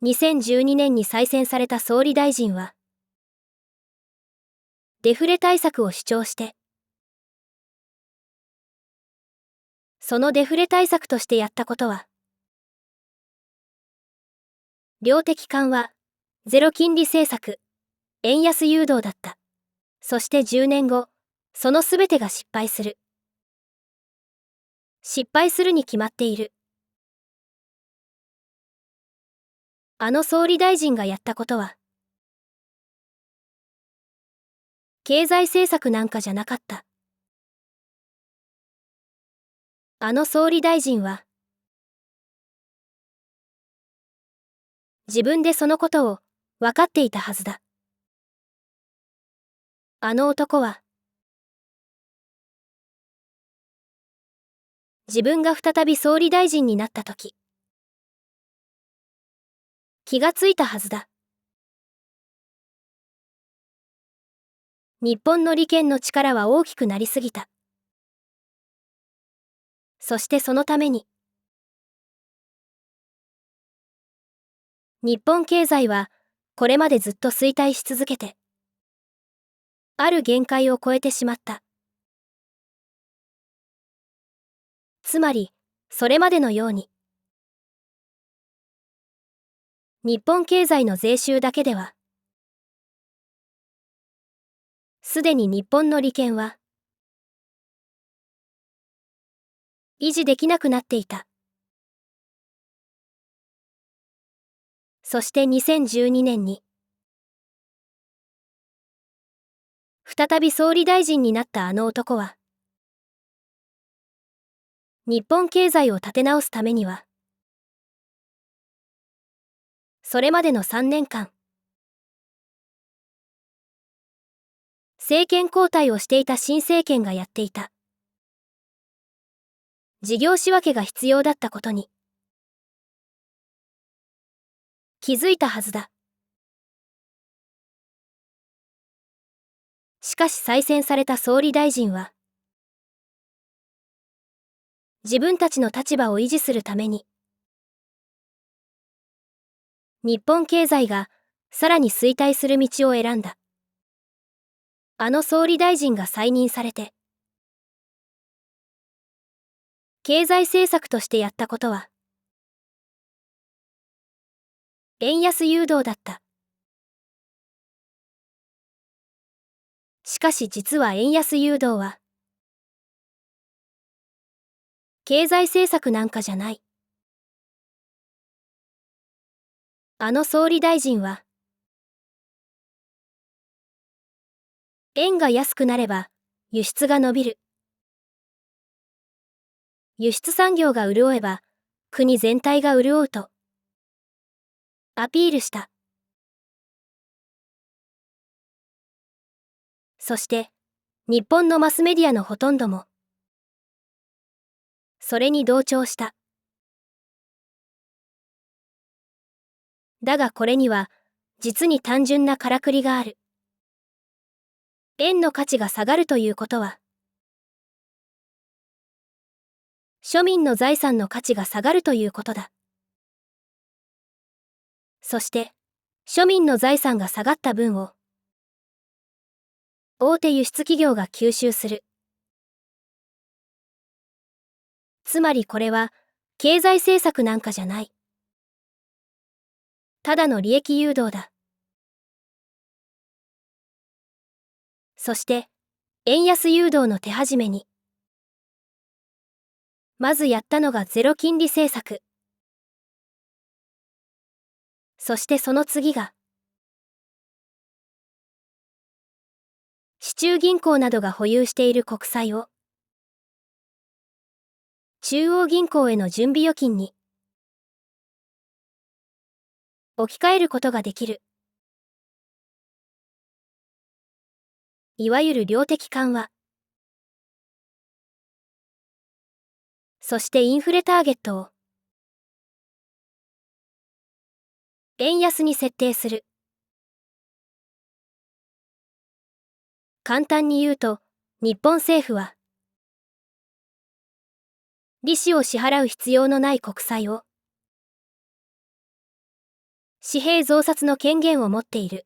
2012年に再選された総理大臣は、デフレ対策を主張して、そのデフレ対策としてやったことは、量的緩和、ゼロ金利政策、円安誘導だった。そして10年後、そのすべてが失敗する。失敗するに決まっている。あの総理大臣がやったことは、経済政策なんかじゃなかった。あの総理大臣は、自分でそのことを分かっていたはずだ。あの男は、自分が再び総理大臣になったとき、気がついたはずだ。日本の利権の力は大きくなりすぎた。そしてそのために、日本経済はこれまでずっと衰退し続けて、ある限界を超えてしまった。つまり、それまでのように、日本経済の税収だけでは、すでに日本の利権は、維持できなくなっていた。そして2012年に、再び総理大臣になったあの男は、日本経済を立て直すためには、それまでの3年間、政権交代をしていた新政権がやっていた、事業仕分けが必要だったことに、気づいたはずだ。しかし再選された総理大臣は、自分たちの立場を維持するために、日本経済がさらに衰退する道を選んだ。あの総理大臣が再任されて、経済政策としてやったことは、円安誘導だった。しかし実は円安誘導は、経済政策なんかじゃない。あの総理大臣は、円が安くなれば、輸出が伸びる。輸出産業が潤えば、国全体が潤うと、アピールした。そして、日本のマスメディアのほとんども、それに同調した。だがこれには、実に単純なからくりがある。円の価値が下がるということは、庶民の財産の価値が下がるということだ。そして、庶民の財産が下がった分を、大手輸出企業が吸収する。つまりこれは、経済政策なんかじゃない。ただの利益誘導だ。そして、円安誘導の手始めに、まずやったのがゼロ金利政策。そしてその次が、市中銀行などが保有している国債を、中央銀行への準備預金に、置き換えることができる。いわゆる量的緩和。そしてインフレターゲットを、円安に設定する。簡単に言うと、日本政府は、利子を支払う必要のない国債を、紙幣増刷の権限を持っている。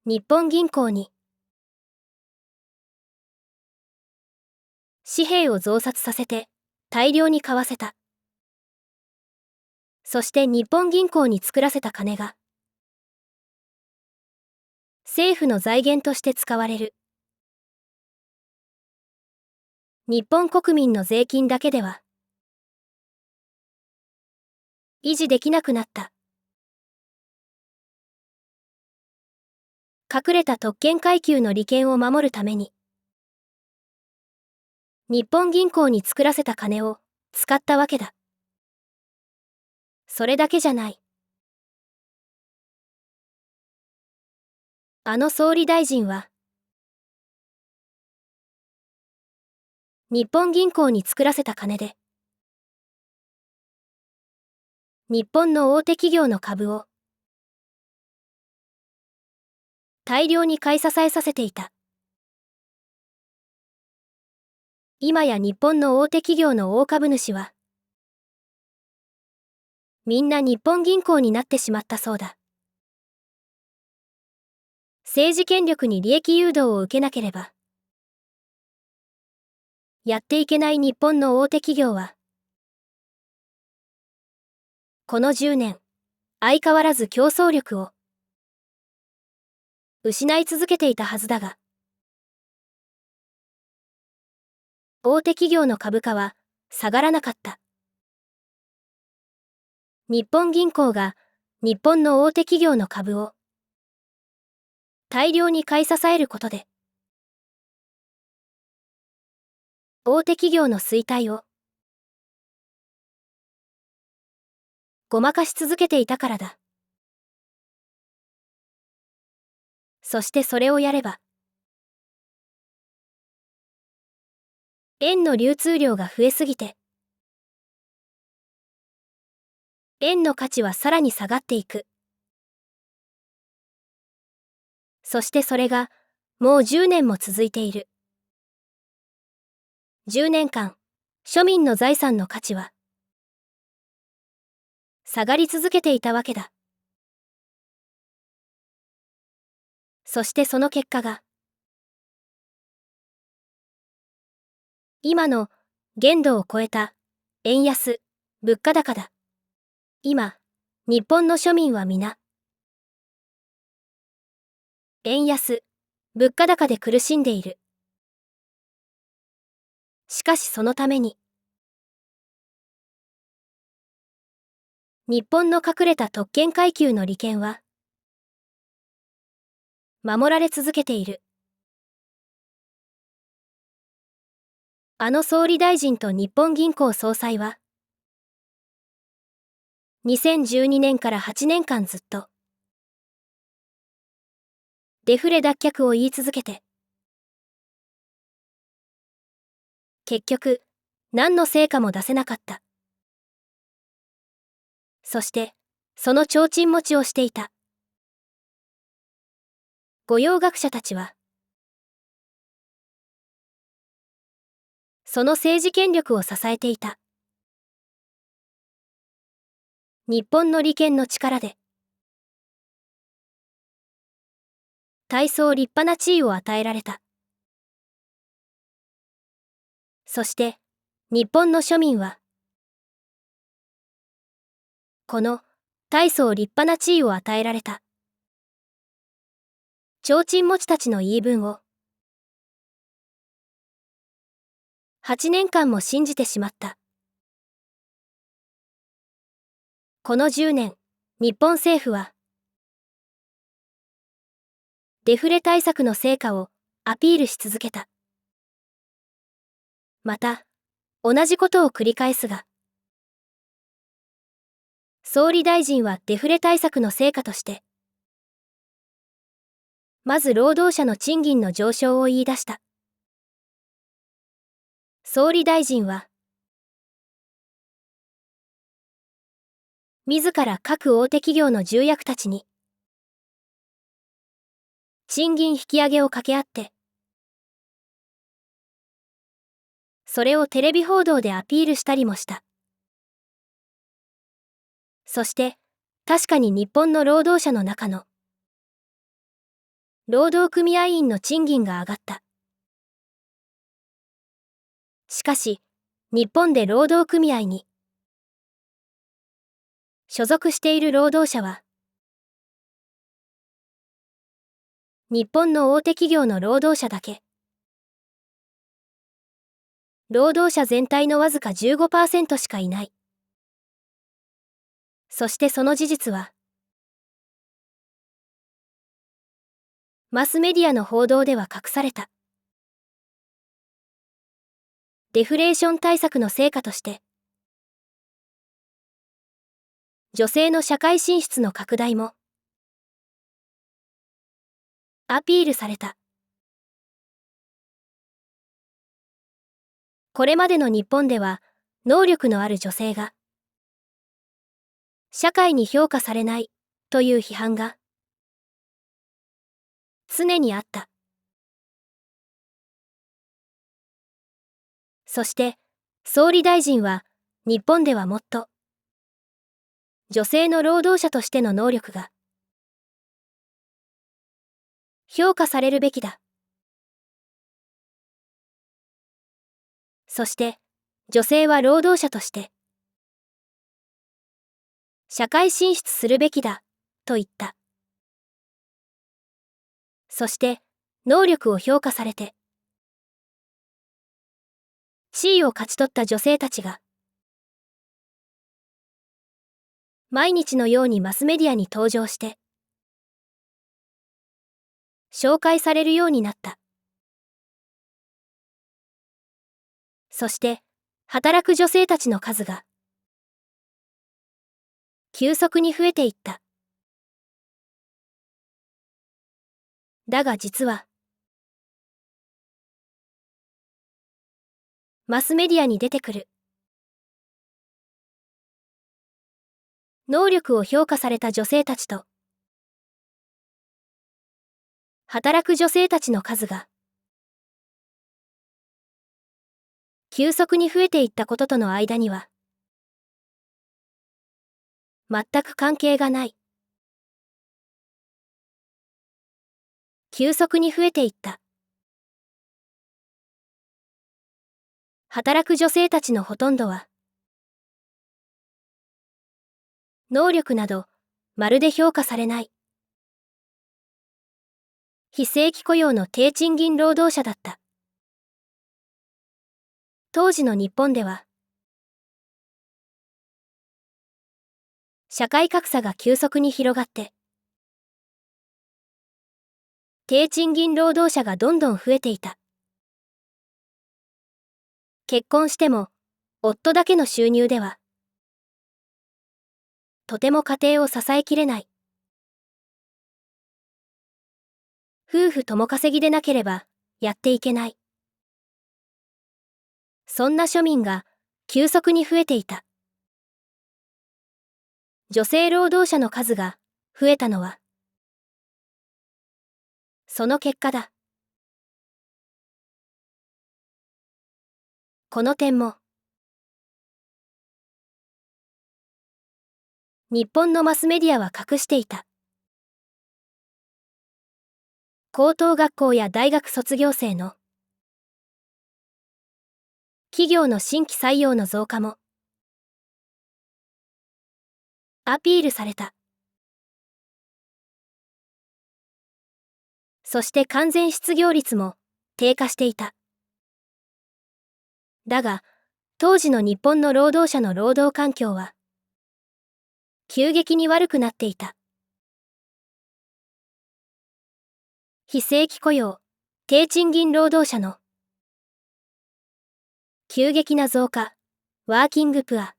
日本銀行に紙幣を増刷させて大量に買わせた。そして日本銀行に作らせた金が政府の財源として使われる。日本国民の税金だけでは維持できなくなった。隠れた特権階級の利権を守るために日本銀行に作らせた金を使ったわけだ。それだけじゃない。あの総理大臣は日本銀行に作らせた金で日本の大手企業の株を大量に買い支えさせていた。今や日本の大手企業の大株主はみんな日本銀行になってしまったそうだ。政治権力に利益誘導を受けなければやっていけない日本の大手企業はこの10年相変わらず競争力を失い続けていたはずだが、大手企業の株価は下がらなかった。日本銀行が日本の大手企業の株を大量に買い支えることで大手企業の衰退をごまかし続けていたからだ。そしてそれをやれば円の流通量が増えすぎて円の価値はさらに下がっていく。そしてそれがもう10年も続いている。10年間、庶民の財産の価値は下がり続けていたわけだ。そしてその結果が今の限度を超えた円安、物価高だ。今、日本の庶民は皆円安、物価高で苦しんでいる。しかしそのために日本の隠れた特権階級の利権は守られ続けている。あの総理大臣と日本銀行総裁は2012年から8年間ずっとデフレ脱却を言い続けて結局何の成果も出せなかった。そしてその提灯持ちをしていた御用学者たちはその政治権力を支えていた。日本の利権の力で大層立派な地位を与えられた。そして日本の庶民はこの大層立派な地位を与えられた提灯持ちたちの言い分を8年間も信じてしまった。この10年、日本政府はデフレ対策の成果をアピールし続けた。また、同じことを繰り返すが、総理大臣はデフレ対策の成果として、まず労働者の賃金の上昇を言い出した。総理大臣は、自ら各大手企業の重役たちに、賃金引き上げを掛け合って、それをテレビ報道でアピールしたりもした。そして、確かに日本の労働者の中の労働組合員の賃金が上がった。しかし、日本で労働組合に所属している労働者は、日本の大手企業の労働者だけ。労働者全体のわずか 15% しかいない。そしてその事実は、マスメディアの報道では隠された。デフレーション対策の成果として、女性の社会進出の拡大もアピールされた。これまでの日本では、能力のある女性が社会に評価されないという批判が常にあった。そして、総理大臣は日本ではもっと女性の労働者としての能力が評価されるべきだ。そして、女性は労働者として社会進出するべきだと言った。そして、能力を評価されて地位を勝ち取った女性たちが毎日のようにマスメディアに登場して紹介されるようになった。そして、働く女性たちの数が急速に増えていった。だが実は、マスメディアに出てくる能力を評価された女性たちと働く女性たちの数が急速に増えていったこととの間には全く関係がない。急速に増えていった働く女性たちのほとんどは能力などまるで評価されない非正規雇用の低賃金労働者だった。当時の日本では社会格差が急速に広がって低賃金労働者がどんどん増えていた。結婚しても夫だけの収入ではとても家庭を支えきれない。夫婦共稼ぎでなければやっていけない。そんな庶民が急速に増えていた。女性労働者の数が増えたのはその結果だ。この点も日本のマスメディアは隠していた。高等学校や大学卒業生の企業の新規採用の増加もアピールされた。そして完全失業率も低下していた。だが、当時の日本の労働者の労働環境は急激に悪くなっていた。非正規雇用、低賃金労働者の急激な増加、ワーキングプア。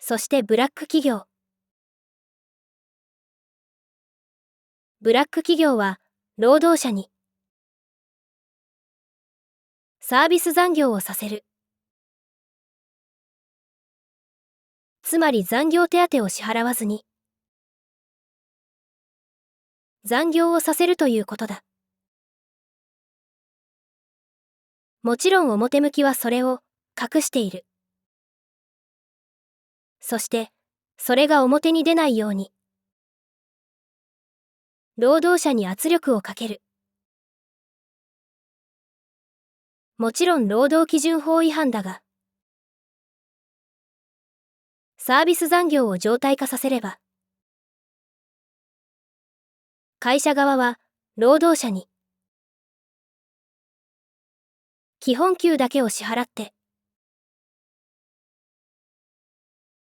そしてブラック企業。ブラック企業は労働者にサービス残業をさせる。つまり残業手当を支払わずに残業をさせるということだ。もちろん表向きはそれを隠している。そして、それが表に出ないように。労働者に圧力をかける。もちろん労働基準法違反だが、サービス残業を常態化させれば、会社側は労働者に基本給だけを支払って、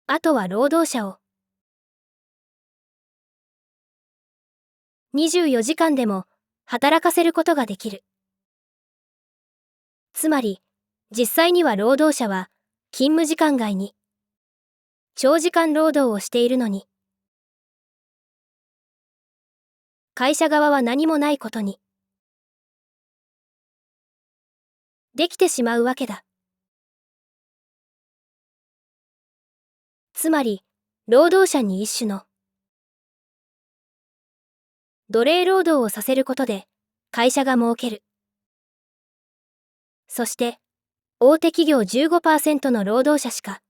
あとは労働者を24時間でも働かせることができる。つまり、実際には労働者は勤務時間外に長時間労働をしているのに、会社側は何もないことにできてしまうわけだ。つまり、労働者に一種の奴隷労働をさせることで会社が儲ける。そして、大手企業 15% の労働者しか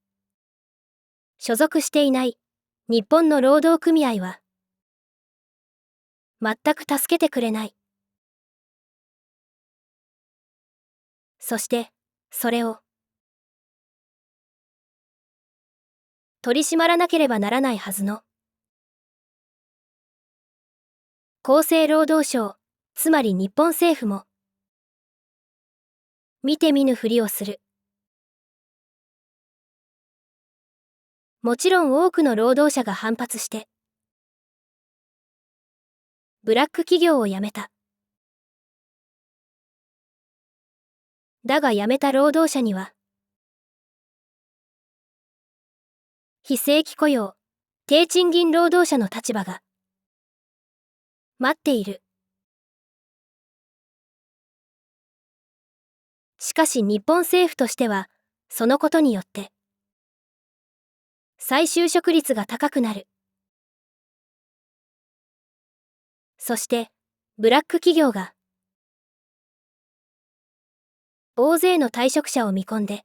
所属していない日本の労働組合は全く助けてくれない。そして、それを取り締まらなければならないはずの厚生労働省、つまり日本政府も見て見ぬふりをする。もちろん多くの労働者が反発してブラック企業を辞めた。だが辞めた労働者には非正規雇用、低賃金労働者の立場が待っている。しかし日本政府としてはそのことによって再就職率が高くなる。そしてブラック企業が大勢の退職者を見込んで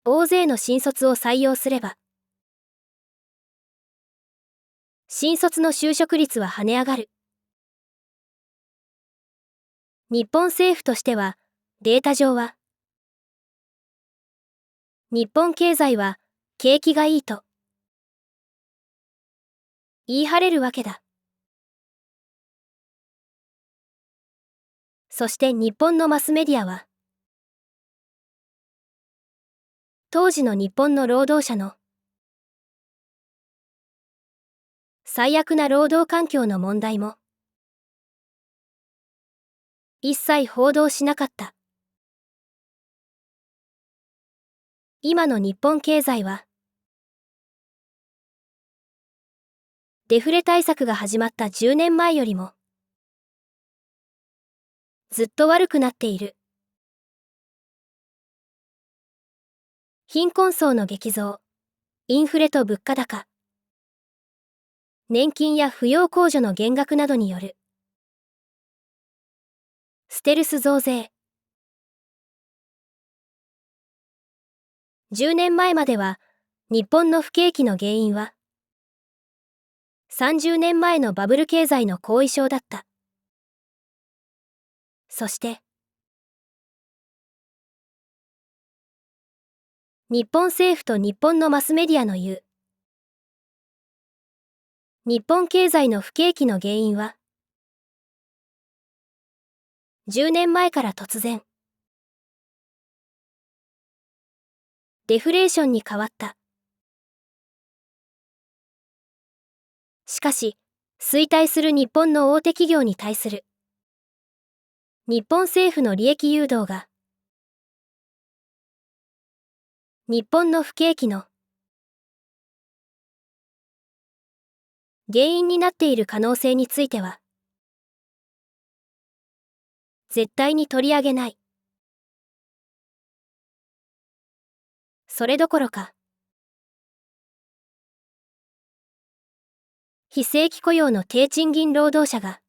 大勢の新卒を採用すれば新卒の就職率は跳ね上がる。日本政府としてはデータ上は日本経済は景気がいいと言い張れるわけだ。そして日本のマスメディアは当時の日本の労働者の最悪な労働環境の問題も一切報道しなかった。今の日本経済はデフレ対策が始まった10年前よりもずっと悪くなっている。貧困層の激増、インフレと物価高、年金や扶養控除の減額などによるステルス増税。10年前までは日本の不景気の原因は30年前のバブル経済の後遺症だった。そして日本政府と日本のマスメディアの言う日本経済の不景気の原因は10年前から突然デフレーションに変わった。しかし衰退する日本の大手企業に対する日本政府の利益誘導が日本の不景気の原因になっている可能性については絶対に取り上げない。それどころか非正規雇用の低賃金労働者が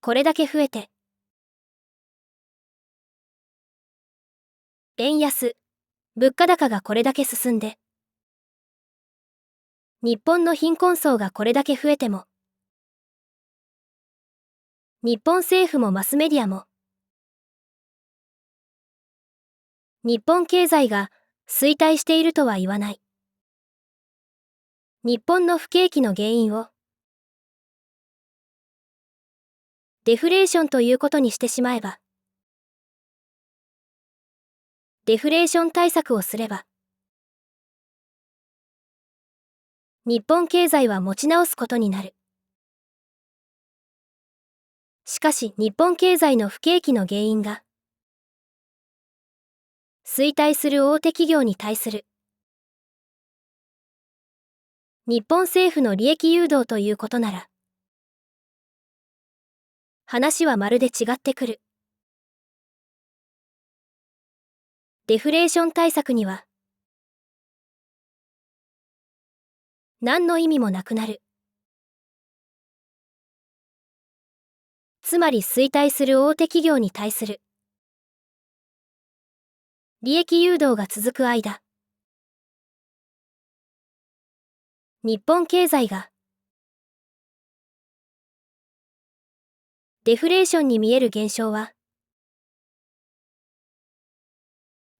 これだけ増えて円安、物価高がこれだけ進んで、日本の貧困層がこれだけ増えても、日本政府もマスメディアも、日本経済が衰退しているとは言わない。日本の不景気の原因を、デフレーションということにしてしまえば、デフレーション対策をすれば、日本経済は持ち直すことになる。しかし日本経済の不景気の原因が、衰退する大手企業に対する、日本政府の利益誘導ということなら、話はまるで違ってくる。デフレーション対策には、何の意味もなくなる。つまり衰退する大手企業に対する、利益誘導が続く間、日本経済が、デフレーションに見える現象は、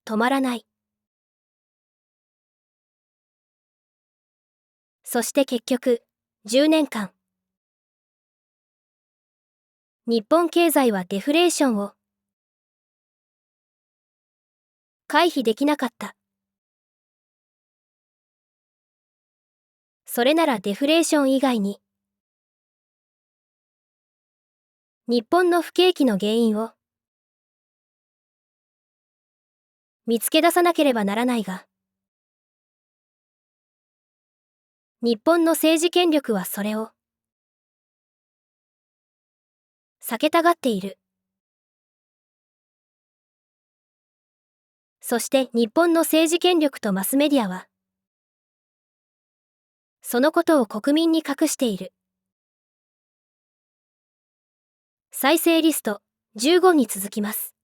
止まらない。そして結局、10年間、日本経済はデフレーションを回避できなかった。それならデフレーション以外に、日本の不景気の原因を見つけ出さなければならないが、日本の政治権力はそれを避けたがっている。そして日本の政治権力とマスメディアは、そのことを国民に隠している。再生リスト15に続きます。